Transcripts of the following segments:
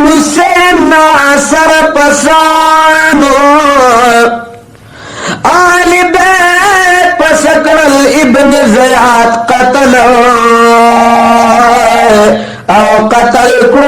हुसैन नासर पसानो आली बैत पसकरल इब्न ज़ियाद कतल औ कतल को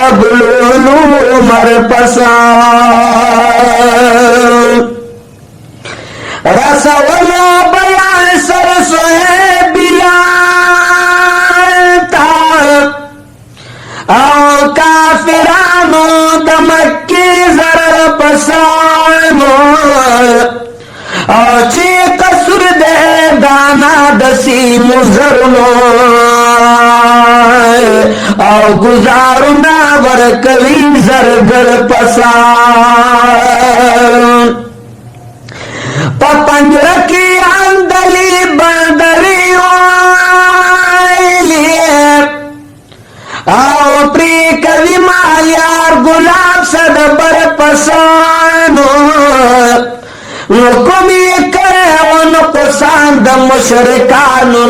अबलूलू उमर पसान रसवलो बयान सर सोहे बिलाता औ काफिरानो दमक्की जर पसानो औ ची कसुर दे दाना दसी मुजरनो और गुजारू ना वर कली जरगर पसान पपंजर की अंदली बंदरियों आओ प्री कवि मायार गुलाब सद बर पसानो हुक्मी करे उनको सांद मुशरिकानो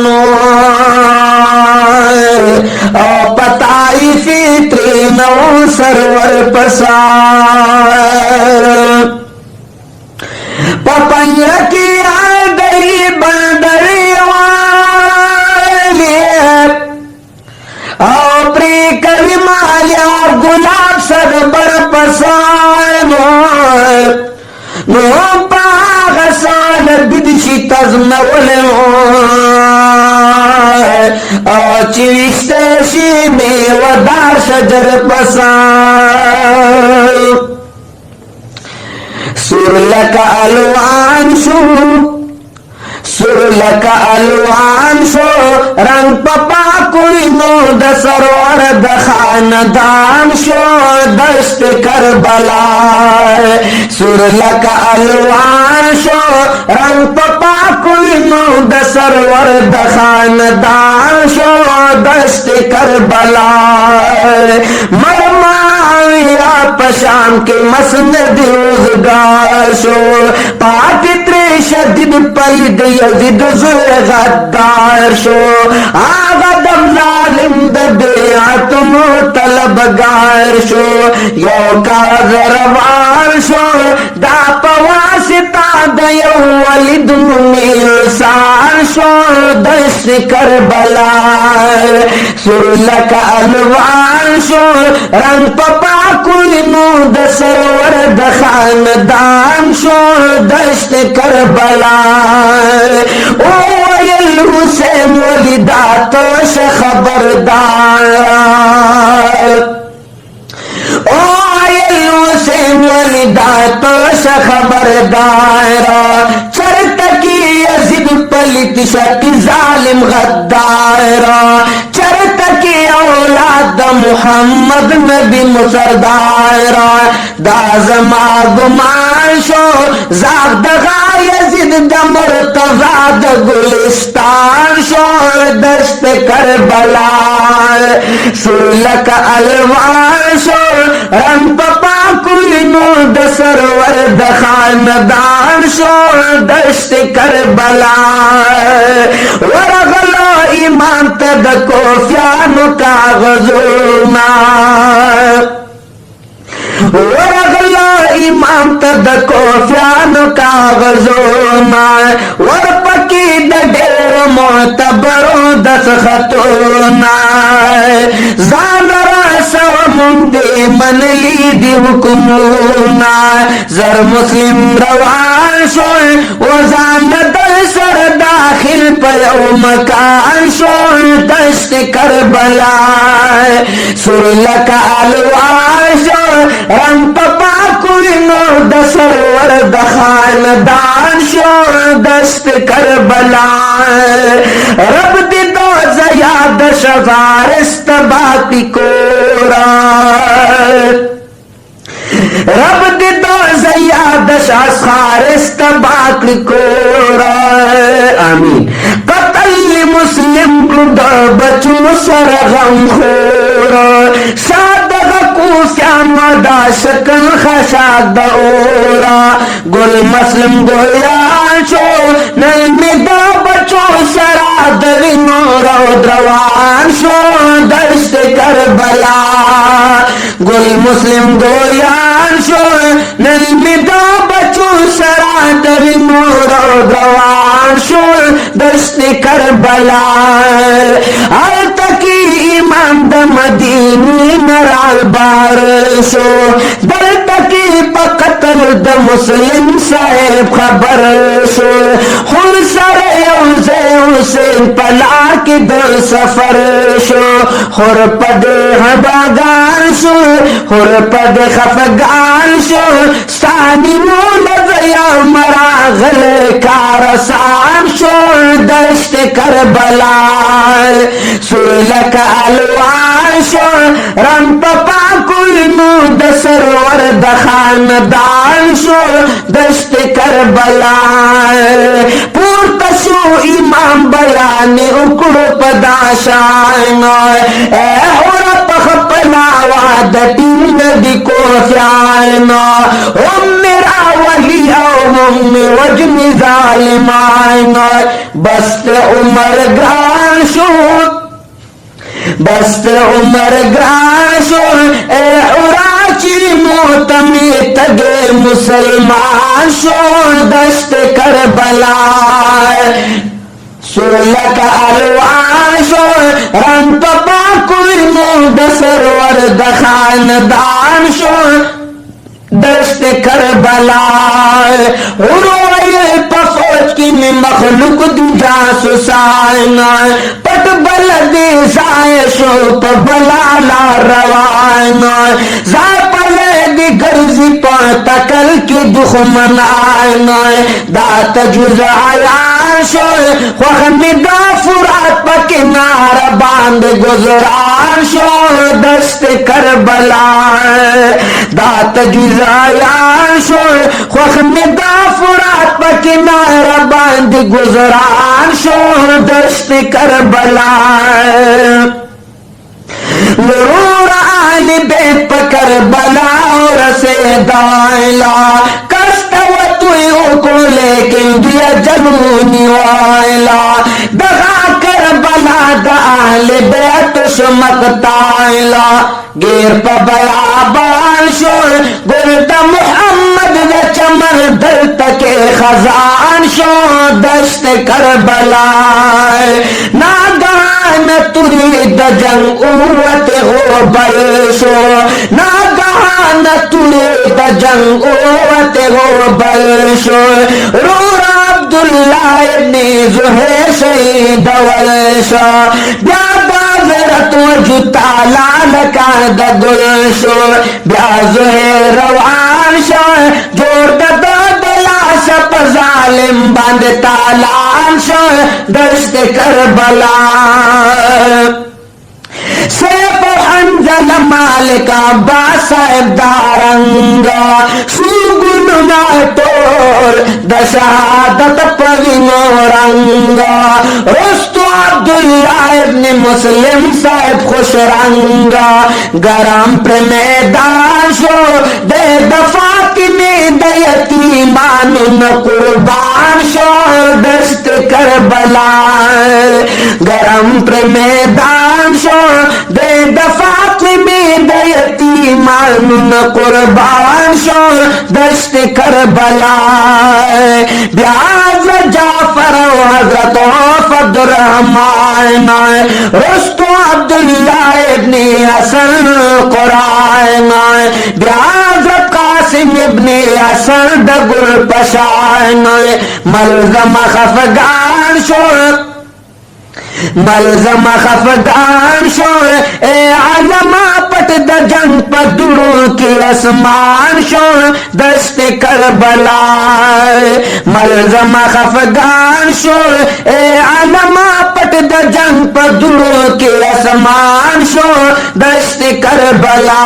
पताई फित्री नौ सरवर पसार पपंजर की आ गई बंदरियों प्री कवि माल्या गुलाब सद बर पसानो नो पागसान बिदशी तजमवले चिविस्तेशी मेवदार शजर पसान सुरलका अलवान शो सुरलका अलवान शो रंग पपा कुली नो दसरोर दखानदान शो दस्त करबला सुरलका अलवान शो रंग पपा कुली नो दसरोर दखानदान शो दस्त करबला मरमाया पशाम के मसनद रोजगार शो पापित्रे शदीद पलिद यजिद गद्दार शो आगदम जालिम दबियातुम तलबगार शो यो का जरवार शो दा पवासिता दयो वलिद मिलसार शो दस करबला सुरलका अलवार शो रंग पपा कुली नो दसरवर दखानदान शो दस्त करबला ओ हुसैन वलिदा तोश खबरदार ओ हुसैन वलिदा तोश खबरदार चरत की यजिद पलित शकी जालिम गद्दार चरत की औलाद मुहम्मद नबी मुसरदार दाजमा गुमान शो जाग दगा यजिद दमर तजाद गुलिस्तान शो दस्त करबला सुरलका अलवान शो रंग पपा कुली नो दसरवर दखानदान शो दस्त करबला वरगलो ईमान तद कोफ्यानो कागजोना वरगलो ईमान तद कोफ्यानो कागजोना वर पकी डेर मोतबरो दस खतोना जानरा सव मुंदे मनली दी हुकुमोना जर मुस्लिम रवान शोय वजान दल सर दाखिल पयो मकान शोय दस्त करबला सुरलका अलवार शोय रंग पपा कुलिनो दसरवर दखानदान शोय दस्त करबला रब दी दो ज़याद शवारिस्त बाती कोरा रब दी दो ज़याद शारिस्त बाती कोरा आमीन कतल मुस्लिम को दो बचू सर गम खोरा शादग कूफ्या मदा शकल खशाद ओरा गुल मसलम गोया शो नल में दो बचो सरा दविनो रोद्रवान शो दश्त करबला गुल मुस्लिम गोयान शो नलमिदा बचू सरा दविनो रोद्रवान शो दश्त करबला हर तकी इमाम द मदीनी नराल बार शो दर तकी पकतल द मुस्लिम साहेब खबर शो हुन सरे हुसैन पला की दर सफर शो हुर पद हबागान शो हुर पद खफगान शो सानी मोलया मरागल कारसान शो दश्त करबला सुलक अलवान शो रम पपा कुल नूद सरवर द खानदान शो दश्त करबला पूर्तशो इमाम बयान उकड़ो पदाशान ए होरा पखपलावा दटी नदी को फ्यान ओ मेरा वली औ वजन जालिमान बस्त उमर ग्रान शो बस्त उमर ग्राशो ए उराची मौत में तगे मुसलमान शो दश्त करबला सुलक अलवान शो रंग पपा कुल मूद सरवर द खानदान शो दश्त करबला उरोए पफौज की में मखलूक दी जासूसान पट बल दे जायशो प बलाला रवान जा पले दी गर्जी प तकल की दुश्मनान दात जुजायाशो वहमिदा फुरात प किनार बांध गुजरान शो दश्त करबला दात जुजायान शो वहमिदा फुरात प किनार बांध गुजरान शो दश्त करबला जरूर आली बेत पकर बला और से दायला कष्ट को लेकिन दिया जनूनी वायला दगा कर बला दाल बेत सुमकतायला गिर पबला बाशो गुरद मोहम्मद व चमर दल तके खजान शो दश्त करबला नागान तुरीद जंग उवत हो बलशो नागान तुरीद जंग उवत हो बलशो रूरा अब्दुल्लाह इब्न ज़ुहैर शहीद वलशो ब्याबाजरत वजुता लाल का दगुलशो ब्याजुहे रवान शो जोर दला सप जालिम बंद तालान शो दश्त करबला सेफ हंजल मालिका बासाब दारंगा सुगुन ना तोर दशादत पविनो रंगा रुस्तु अब्दुल्लाह इब्न मुस्लिम साहब खुश रंगा गरम प्र मैदान शो दे दफा में दयती मानुन कुर्बान शो दश्त करबला गरम प्र मैदान शो दे दफा में दयती मानुन कुर्बान शो दश्त करबला ब्याज जाफर हजरत अब्दुर्रहमान रुस्तु अब्दुल्लाह इब्न हसन कुरान ब्याज कासिम इब्न हसन दगुल पशान मलजम खफगान शो मलजम खफगान शो ए आलमा पट द जंग पदुरु की आसमान शो दश्त करबला मलजम खफगान शो ए आलमा पट द जंग पदुरु की आसमान शो दश्त करबला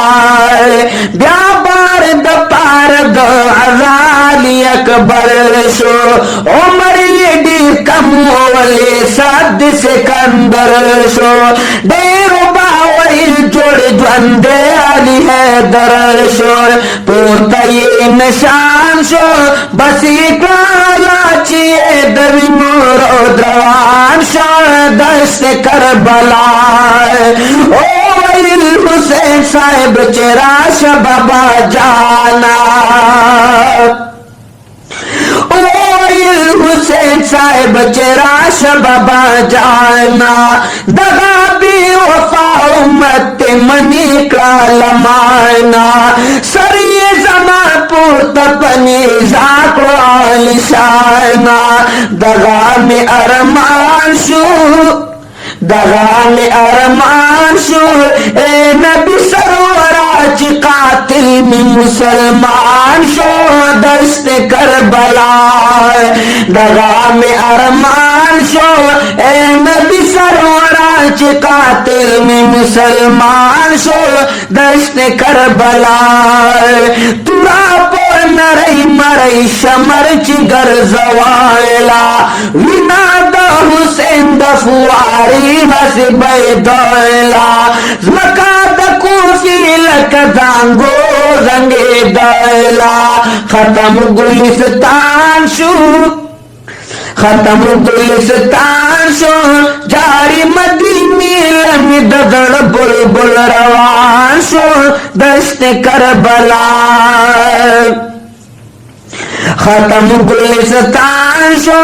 ब्याबार द पार द अजाली अकबर शो उमर डी कम वाले सद से कंदर शो डेरो बावरी जोड़ द्वंदे अली है दरशो पूर्ता ये निशान शो बसी काला चिए दवी मोरो द्रवान शो दस्त करबला ओ हुसैन साहिब चराश बाबा जाना हुसैन साहिब चराश बाबा जाना दगा भी वफा उम्मत मनी का लमाना सर ये जमा पुरत पनी जाको आलिशाना दगा में अरमान शू दगा में अरमान शू ए नबी सरवराज कातिल में मुसलमान शो दस्त करबला दगा में अरमान शो ए नबी सरवराज कातिल में मुसलमान शो दस्त करबला तुरा पर नरई मरई शमर चिगर जवाला विनादा हुसैन दफुआरी बस बैदला मका दकूफी लक दांगो रंगे दला खत्म गुलिस्तान शू खत्म गुलिस्तान शो जारी मदीनी लमी दगड़ बुलबुल रवान शो दस्त करबला खत्म गुलिस्तान शो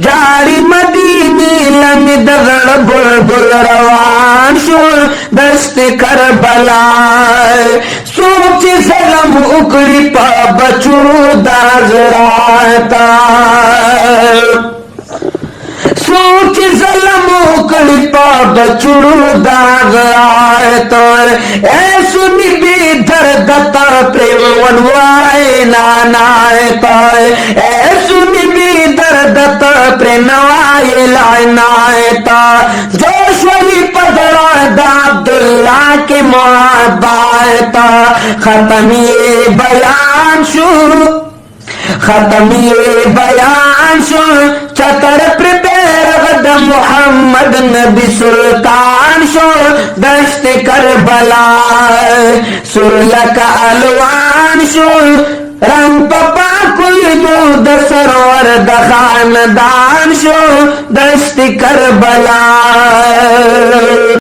जारी मदीनी लमी दगड़ बुलबुल रवान शो दस्त करबला सोच सलम उकड़ी पा बचुरू दाजराता सोच सलम उकड़ी पा बचुरू दाजराता ए सुनी भी दर्द तर प्रेम वनवाए नानाता ए सुनी भी दर्द तर प्रेम नवाए लानाता जोशवरी पदरा अब्दुल्ला के मुआबाता खत्मी बयान शुरू खत्मी बयान शुरू चतर प्रिपेर गद मोहम्मद नबी सुल्तान शो दस्त करबला सुरला का अलवान शो रंग पपा कुल दूध सरोवर दखान दान शो दस्त करबला।